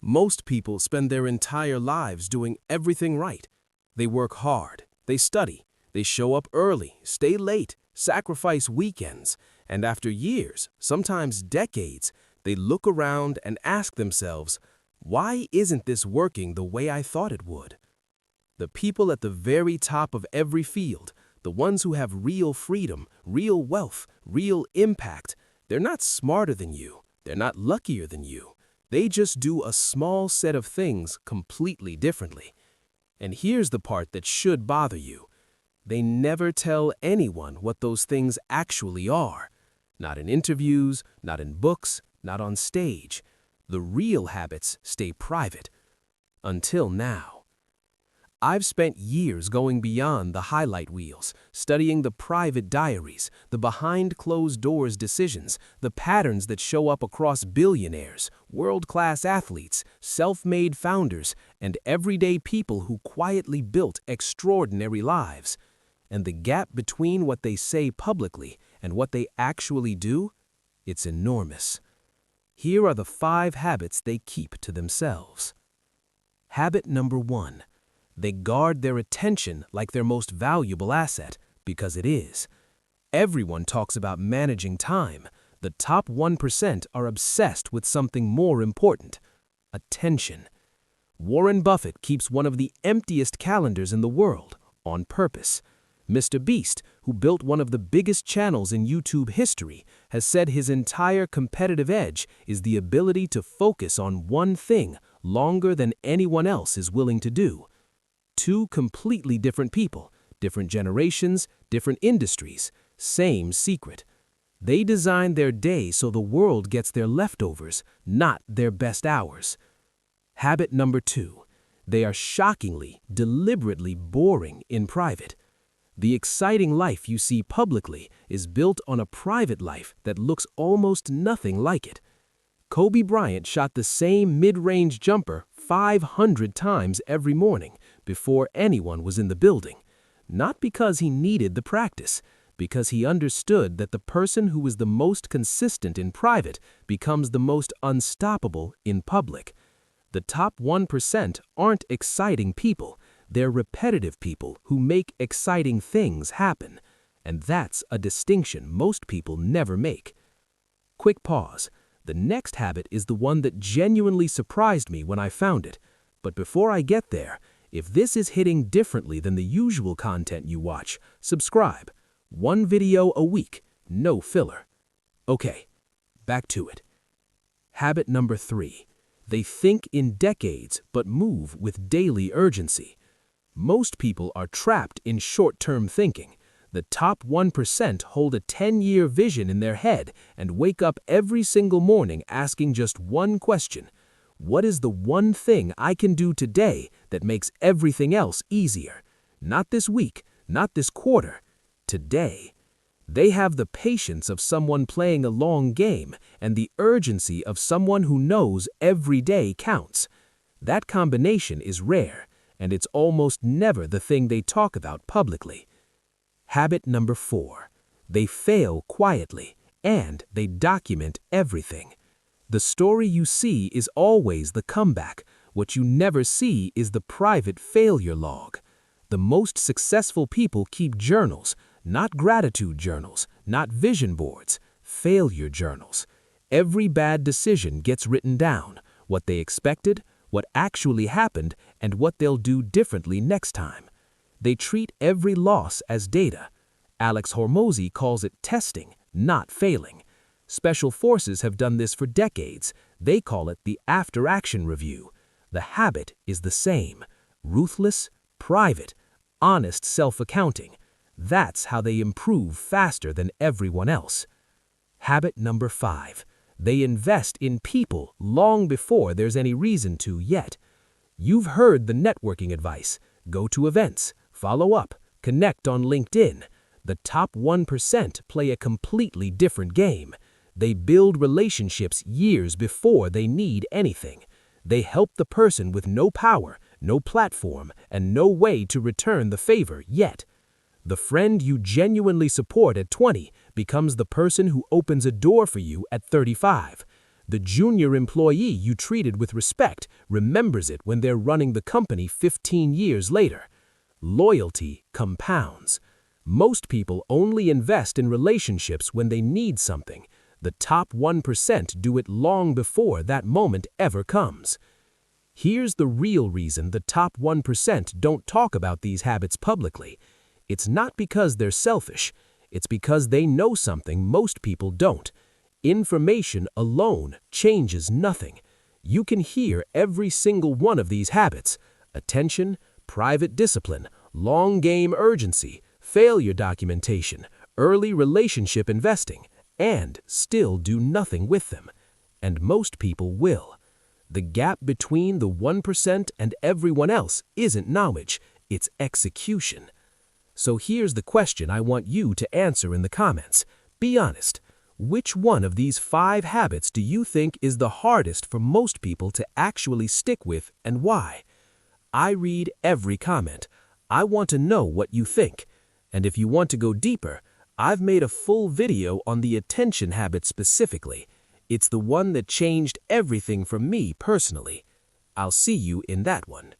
Most people spend their entire lives doing everything right. They work hard, they study, they show up early, stay late, sacrifice weekends, and after years, sometimes decades, they look around and ask themselves, why isn't this working the way I thought it would? The people at the very top of every field, the ones who have real freedom, real wealth, real impact, they're not smarter than you, they're not luckier than you. They just do a small set of things completely differently. And here's the part that should bother you. They never tell anyone what those things actually are. Not in interviews, not in books, not on stage. The real habits stay private. Until now. I've spent years going beyond the highlight reels, studying the private diaries, the behind-closed-doors decisions, the patterns that show up across billionaires, world-class athletes, self-made founders, and everyday people who quietly built extraordinary lives. And the gap between what they say publicly and what they actually do, it's enormous. Here are the 5 habits they keep to themselves. Habit number 1. They guard their attention like their most valuable asset, because it is. Everyone talks about managing time. The top 1% are obsessed with something more important: attention. Warren Buffett keeps one of the emptiest calendars in the world, on purpose. Mr. Beast, who built one of the biggest channels in YouTube history, has said his entire competitive edge is the ability to focus on one thing longer than anyone else is willing to do. 2 completely different people, different generations, different industries, same secret. They design their day so the world gets their leftovers, not their best hours. Habit number 2. They are shockingly, deliberately boring in private. The exciting life you see publicly is built on a private life that looks almost nothing like it. Kobe Bryant shot the same mid-range jumper 500 times every morning before anyone was in the building. Not because he needed the practice, because he understood that the person who is the most consistent in private becomes the most unstoppable in public. The top 1% aren't exciting people, they're repetitive people who make exciting things happen. And that's a distinction most people never make. Quick pause. The next habit is the one that genuinely surprised me when I found it. But before I get there, if this is hitting differently than the usual content you watch, subscribe. 1 video a week, no filler. Okay, back to it. Habit number 3. They think in decades but move with daily urgency. Most people are trapped in short-term thinking. The top 1% hold a 10-year vision in their head and wake up every single morning asking just one question: what is the one thing I can do today that makes everything else easier? Not this week, not this quarter, today. They have the patience of someone playing a long game and the urgency of someone who knows every day counts. That combination is rare, and it's almost never the thing they talk about publicly. Habit number 4. They fail quietly, and they document everything. The story you see is always the comeback. What you never see is the private failure log. The most successful people keep journals, not gratitude journals, not vision boards, failure journals. Every bad decision gets written down, what they expected, what actually happened, and what they'll do differently next time. They treat every loss as data. Alex Hormozy calls it testing, not failing. Special forces have done this for decades. They call it the after-action review. The habit is the same: ruthless, private, honest self-accounting. That's how they improve faster than everyone else. Habit number 5. They invest in people long before there's any reason to yet. You've heard the networking advice: go to events, follow up, connect on LinkedIn. The top 1% play a completely different game. They build relationships years before they need anything. They help the person with no power, no platform, and no way to return the favor yet. The friend you genuinely support at 20 becomes the person who opens a door for you at 35. The junior employee you treated with respect remembers it when they're running the company 15 years later. Loyalty compounds. Most people only invest in relationships when they need something. The top 1% do it long before that moment ever comes. Here's the real reason the top 1% don't talk about these habits publicly. It's not because they're selfish. It's because they know something most people don't. Information alone changes nothing. You can hear every single one of these habits: attention, private discipline, long game urgency, failure documentation, early relationship investing, and still do nothing with them. And most people will. The gap between the 1% and everyone else isn't knowledge, it's execution. So here's the question I want you to answer in the comments. Be honest. Which one of these 5 habits do you think is the hardest for most people to actually stick with, and why? I read every comment. I want to know what you think. And if you want to go deeper, I've made a full video on the attention habit specifically. It's the one that changed everything for me personally. I'll see you in that one.